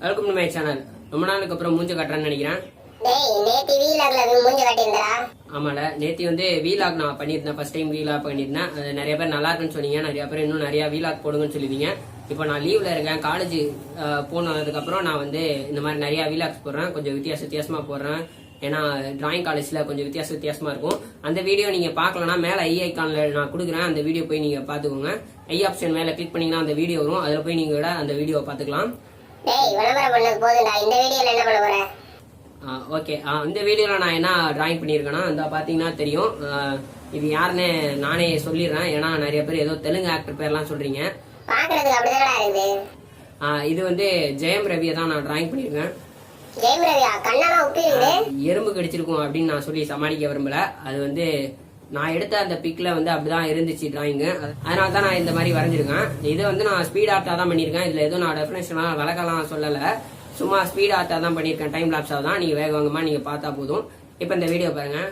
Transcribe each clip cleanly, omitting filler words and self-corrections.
Welcome to my channel. ரொம்ப நாளுக்கு அப்புறம் மூஞ்ச காட்டுறேன்னு நினைக்கிறேன். ஆமால, நேத்தி வந்து வீலாக் நான் பண்ணியிருந்தேன். ஃபர்ஸ்ட் டைம் வீலாக் பண்ணியிருந்தேன். அது நிறைய பேர் நல்லா இருக்குன்னு சொன்னீங்க. நிறைய பேர் இன்னும் நிறைய வீலாக் போடுங்கன்னு சொல்லுவீங்க. இப்போ நான் லீவ்ல இருக்கேன். காலேஜ் போனதுக்கப்புறம் நான் வந்து இந்த மாதிரி நிறைய வீலாக்ஸ் போடுறேன். கொஞ்சம் வித்தியாசமா போடுறேன். ஏன்னா டிராயிங் காலேஜ்ல கொஞ்சம் வித்தியாசமா இருக்கும். அந்த வீடியோ நீங்க பாக்கலன்னா மேல ஐ ஐக்கான்ல நான் கொடுக்குறேன். அந்த வீடியோ போய் நீங்க பாத்துக்கோங்க. ஐ ஆப்ஷன் மேல கிளிக் பண்ணீங்கன்னா அந்த வீடியோ வரும். அதுல போய் நீங்க அந்த வீடியோ பாத்துக்கலாம். ஓகே, இந்த வீடியோல நான் என்ன டிராயிங் பண்ணிருக்கேன்னா இந்த பாத்தீங்கன்னா தெரியும். இது யாருன்னு நானே சொல்லிடுறேன். ஏன்னா நிறைய பேர் ஏதோ தெலுங்கு ஆக்டர் பேர்லாம் சொல்றீங்க. இது வந்து ஜெயம் ரவியை தான் நான் டிராயிங் பண்ணிருக்கேன். எறும்பு கடிச்சிருக்கும் அப்படின்னு நான் சொல்லி சமாளிக்க விரும்பல. அது வந்து நான் எடுத்த அந்த பிக்ல வந்து அப்படிதான் இருந்துச்சு டிராயிங். அதனால தான் நான் இந்த மாதிரி வரைஞ்சிருக்கேன். இதை வந்து நான் ஸ்பீட் ஆர்ட்டா தான் பண்ணிருக்கேன். இதுல எதுவும் நான் டெஃபினேஷனா விளக்கலாம் சொல்லல. சும்மா ஸ்பீட் ஆர்ட்டா தான் பண்ணிருக்கேன். டைம் லாப்ஸா தான். நீங்க வேகமா நீங்க பார்த்தா போதும். இப்ப இந்த வீடியோ பாருங்க.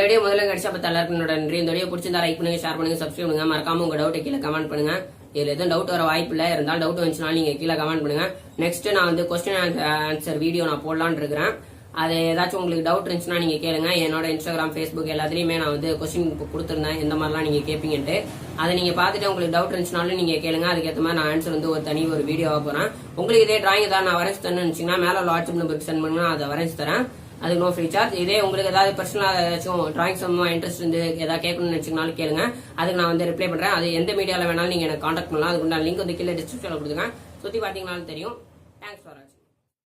வீடியோ முதல்ல கிடைச்சா பார்த்து எல்லாருக்கும் நன்றி. இந்த வீடியோ பிடிச்சிருந்தா லைக் பண்ணுங்க, ஷேர் பண்ணுங்க, சப்ஸ்கிரைப் பண்ணுங்க. மறக்காம உங்க டவுட்டை கீழே கமெண்ட் பண்ணுங்க. இதுல எதுவும் டவுட் வர வாய்ப்பு இல்லை, இருந்தாலும் டவுட் வந்துச்சுனாலும் நீங்க கீழே கமெண்ட் பண்ணுங்க. நெக்ஸ்ட் நான் வந்து கொஸ்டின் ஆன்சர் வீடியோ நான் போடலான்னு இருக்கிறேன். அது ஏதாச்சும் உங்களுக்கு டவுட் இருந்துச்சுன்னா நீங்க கேளுங்க. என்னோட இன்ஸ்டாகிராம், ஃபேஸ்புக் எல்லாத்துலயுமே நான் வந்து கொஸ்டின் கொடுத்துருந்தேன், எந்த மாதிரிலாம் நீங்க கேட்பீங்கன்ட்டு. அதை நீங்க பார்த்துட்டு உங்களுக்கு டவுட் இருந்துச்சுனாலும் நீங்க கேளுங்க. அதுக்கேற்ற மாதிரி நான் ஆன்சர் வந்து ஒரு வீடியோவா போறேன். உங்களுக்கு இதே டிராயிங் தான் நான் வரைஞ்சு தரேன்னு நினைச்சீங்கன்னா மேல வாட்ஸ்அப் நம்பருக்கு சென்ட் பண்ணுங்க, அதை வரைஞ்சு தரேன். அதுக்கு நோ ஃப்ரீ சார்ஜ். இதே உங்களுக்கு ஏதாவது பர்சனலா ஏதாச்சும் டிராயிங் சம்பந்தமா இன்ட்ரெஸ்ட் இருந்து ஏதாவது கேட்கணும்னு நினைச்சீங்கனாலும் கேளுங்க. அதுக்கு நான் வந்து ரிப்ளை பண்றேன். அது எந்த மீடியால வேணாலும் நீங்க எனக்கு கான்டாக்ட் பண்ணலாம். அதுக்கு லிங்க் வந்து கீழே டிஸ்கிரிப்ஷன்ல கொடுத்துங்க. சுத்தி பாத்தீங்கன்னாலும் தெரியும். தேங்க்ஸ் ஃபார் வாட்சிங்.